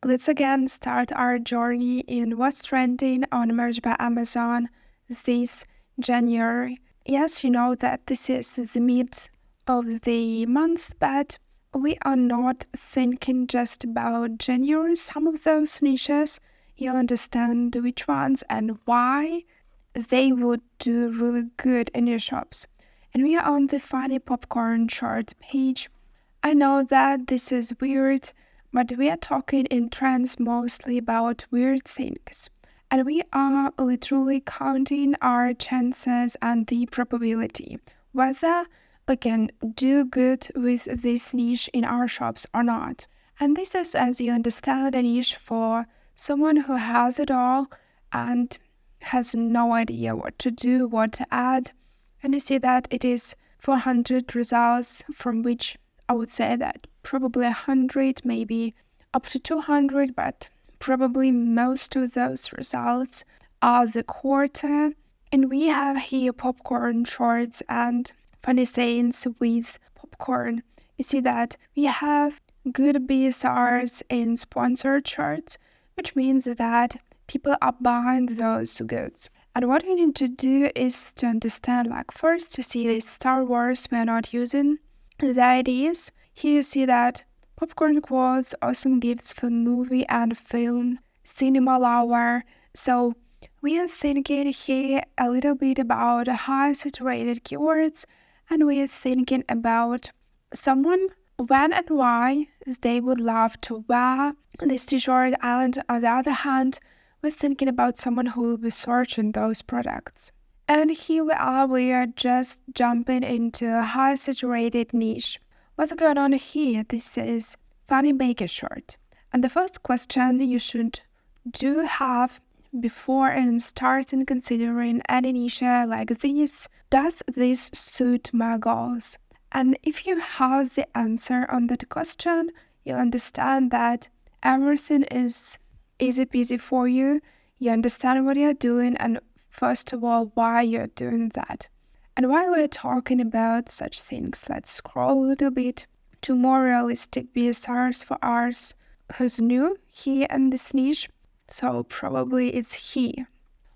let's again start our journey in what's trending on Merch by Amazon this January. Yes, you know that this is the mid of the month, but we are not thinking just about January. Some of those niches, you'll understand which ones and why they would do really good in your shops. And we are on the Funny Popcorn Short page. I know that this is weird, but we are talking in trends mostly about weird things. And we are literally counting our chances and the probability whether we can do good with this niche in our shops or not. And this is, as you understand, a niche for someone who has it all and has no idea what to do, what to add. And you see that it is 400 results, from which I would say that probably 100, maybe up to 200, but probably most of those results are the quarter. And we have here popcorn shorts and funny sayings with popcorn. You see that we have good BSRs in sponsored shorts, which means that people are buying those goods. And what we need to do is to understand, first to see the Star Wars we are not using the ideas. Here you see that popcorn quotes, awesome gifts for movie and film, cinema lover. So we are thinking here a little bit about high saturated keywords, and we are thinking about someone when and why they would love to wear this t-shirt, and on the other hand, we're thinking about someone who will be searching those products. And here we are just jumping into a high saturated niche. What's going on here? This is funny baker short. And the first question you should do have before and starting considering any niche like this: does this suit my goals? And if you have the answer on that question, you'll understand that everything is easy peasy for you. You understand what you're doing, and first of all, why you're doing that. And while we're talking about such things, let's scroll a little bit to more realistic BSRs for ours who's new here in this niche. So probably it's he.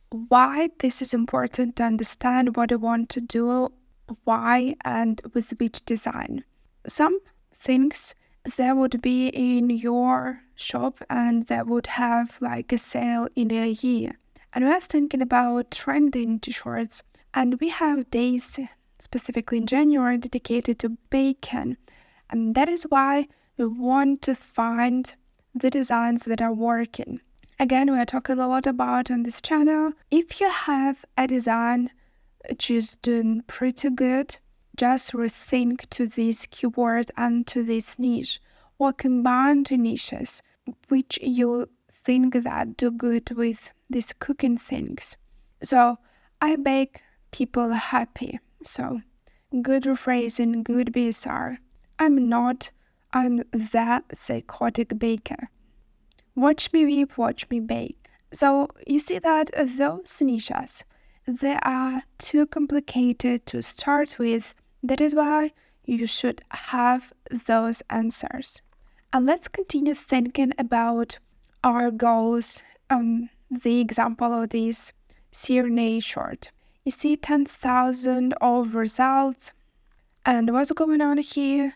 Why this is important to understand what I want to do, why, and with which design. Some things that would be in your shop and that would have a sale in a year. And we're thinking about trending t-shirts, and we have days, specifically in January, dedicated to bacon. And that is why we want to find the designs that are working. Again, we are talking a lot about on this channel. If you have a design which is doing pretty good, just rethink to this keyword and to this niche, or combine two niches which you think that do good with these cooking things. So I bake people happy. So good rephrasing, good BSR. I'm the psychotic baker. Watch me weep, watch me bake. So you see that those niches, they are too complicated to start with. That is why you should have those answers. And let's continue thinking about our goals. The example of this CRNA short. You see 10,000 of results. And what's going on here?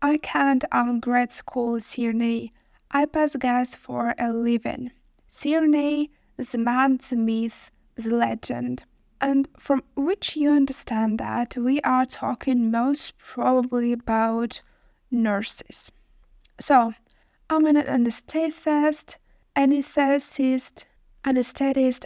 I can't grad school CRNA. I pass gas for a living. CRNA, the man, the myth, the legend. And from which you understand that we are talking most probably about nurses. So, I'm an anesthetist,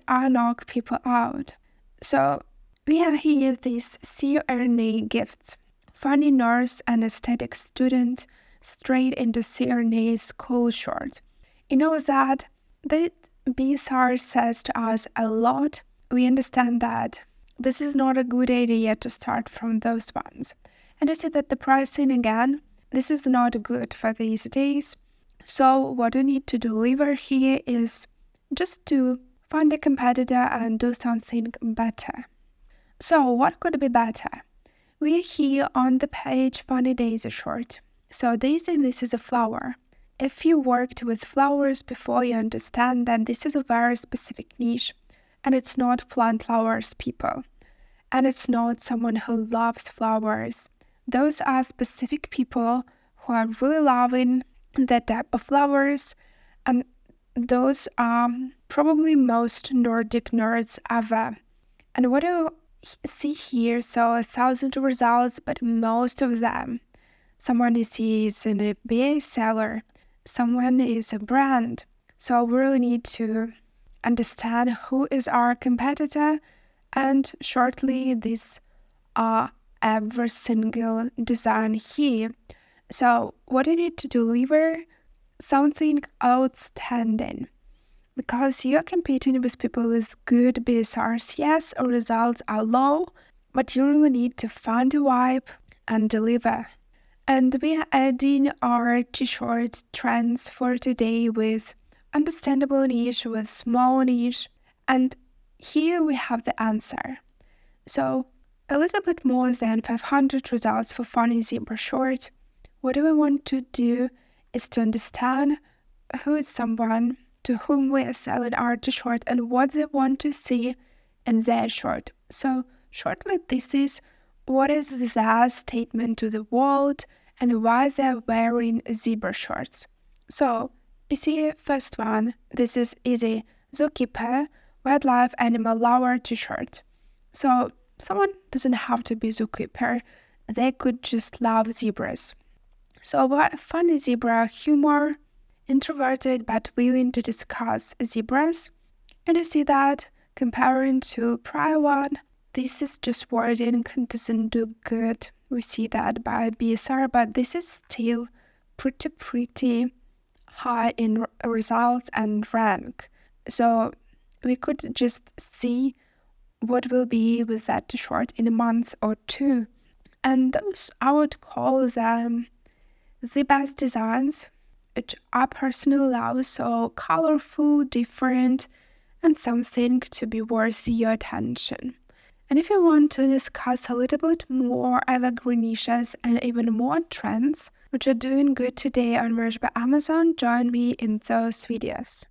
I knock people out. So, we have here these CRNA gifts. Funny nurse anesthetic student straight into CRNA school short. You know that BSR says to us a lot. We understand that this is not a good idea to start from those ones. And you see that the pricing, again, this is not good for these days. So what we need to deliver here is just to find a competitor and do something better. So what could be better? We are here on the page Funny Daisy short. So daisy, this is a flower. if you worked with flowers before, you understand that this is a very specific niche, and it's not plant flowers people, and it's not someone who loves flowers. Those are specific people who are really loving that type of flowers, and those are probably most Nordic nerds ever. And what you see here, so 1,000 results, but most of them, someone you see is an FBA seller, someone is a brand. So we really need to understand who is our competitor, and shortly these are every single design here. So what you need to deliver something outstanding, because you're competing with people with good BSRs. Yes, our results are low, but you really need to find a vibe and deliver. And we are adding our t-shirt trends for today with understandable niche, with small niche, and here we have the answer. So a little bit more than 500 results for funny zebra short. What we want to do is to understand who is someone to whom we are selling our t-shirt and what they want to see in their short. So shortly, this is what is their statement to the world and why they're wearing zebra shorts. So you see, first one, this is easy zookeeper, wildlife animal lover t-shirt. So someone doesn't have to be zookeeper, they could just love zebras. So funny zebra humor, introverted but willing to discuss zebras. And you see that comparing to prior one, this is just wording doesn't do good. We see that by BSR, but this is still pretty high in results and rank. So we could just see what will be with that t-shirt in a month or two. And those, I would call them the best designs, which I personally love, so colorful, different, and something to be worth your attention. And if you want to discuss a little bit more evergreen niches and even more trends, which are doing good today on Merch by Amazon, join me in those videos.